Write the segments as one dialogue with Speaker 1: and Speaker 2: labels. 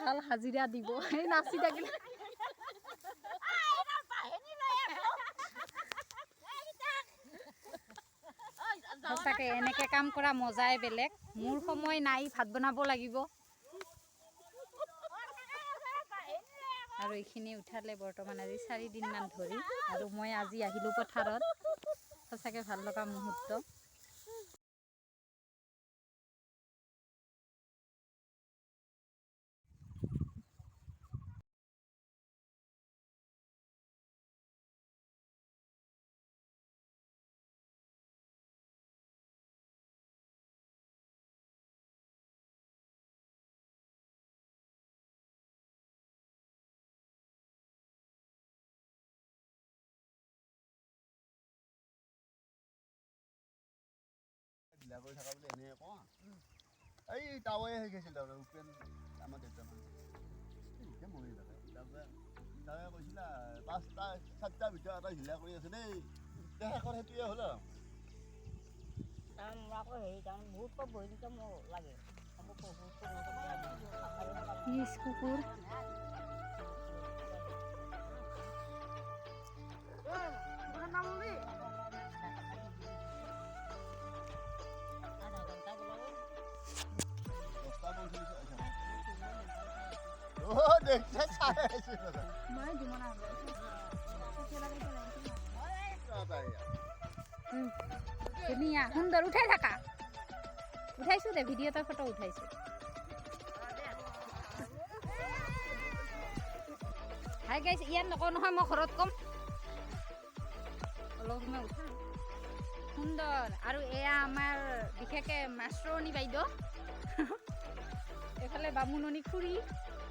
Speaker 1: ভাল হাজিৰা দিব এই নাচি থাকিলে সঁচাকে এনেকে কাম কৰা মজাই বেলেগ মোৰ সময় নাই ভাত বনাব লাগিব আৰু এইখিনি উঠালে বৰ্তমান আজি 4 দিনমান ধৰি আৰু মই আজি আহিলোঁ পথাৰত সঁচাকে ভাল লগা মুহূৰ্ত
Speaker 2: কৰি থকা বুলি এনেই কওঁ এই টাৱাই হৈ গৈছিল তাৰমানে উপেন আমাৰ দেউতা মানে এতিয়া মৰি থাকে তাৱে কৈছিলা 5টা 7টাৰ ভিতৰত এটা হিলা কৰি আছে দেই শেষৰ সেইটোৱে হ'ল আৰু
Speaker 3: মই আকৌ হেৰি তাৰমানে বহুত বহি দিছে মোৰ লাগে
Speaker 1: কুকুৰ ধুনীয়া সুন্দৰ উঠাই থাকা উঠাইছো দে ভিডিঅ'টা ফটো উঠাইছো হাই গাইছ ইয়াত নকওঁ নহয় মই ঘৰত ক'ম অলপ সময় উঠা সুন্দৰ আৰু এয়া আমাৰ বিশেষকৈ মাষ্টৰণী বাইদেউ এফালে বামুণনী খুৰী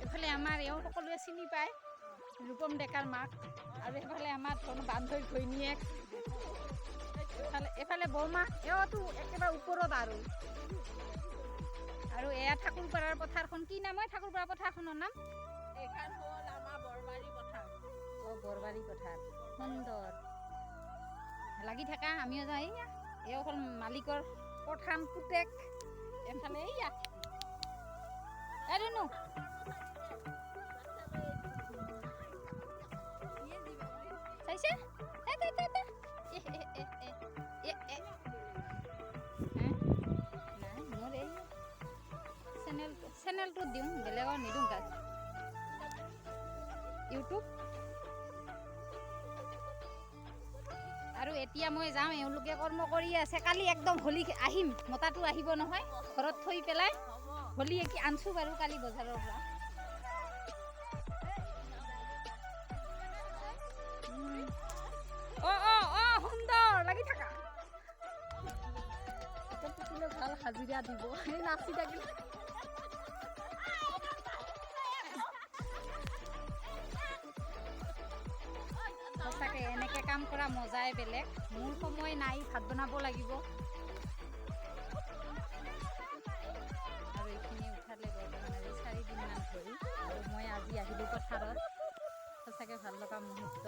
Speaker 1: এফালে আমাৰ এওঁ সকলোৱে চিনি পায় ৰূপম ডেকাৰ মাক আৰু এফালে আমাৰ বান্ধৱী ঘৈণীয়েক এফালে বৰমা এওঁতো একেবাৰে ওপৰত আৰু এয়া ঠাকুৰপাৰাৰ পথাৰখন কি নাম হয় ঠাকুৰপাৰা পথাৰখনৰ নাম
Speaker 3: এইখন হ'ল আমাৰ বৰবাৰী পথাৰ
Speaker 1: বৰবাৰী পথাৰ সুন্দৰ লাগি থাকা আমিও যাওঁ এইয়া এওঁ হ'ল মালিকৰ প্ৰধান পুতেক এফালে এইয়া নো চাইছে মোৰ এই চেনেলটো দিওঁ বেলেগৰ নিদিওঁ গাছ ইউটিউব আৰু এতিয়া মই যাওঁ এওঁলোকে কৰ্ম কৰি আছে কালি একদম হোলী আহিম মতাটো আহিব নহয় ঘৰত থৈ পেলাই হোলী কি আনছো বাৰু কালি বজাৰৰ পৰা সুন্দৰ লাগি থাকা ভাল হাজিৰা দিব এই নাচি থাকিলে সঁচাকে এনেকে কাম কৰা মজাই বেলেগ মোৰ সময় নাই ভাত বনাব লাগিব আৰু এইখিনি উঠালে বৰ্তমান আজি 4 দিনমান ধৰি আৰু মই আজি আহিলোঁ পথাৰত সঁচাকে ভাল লগা মুহূৰ্ত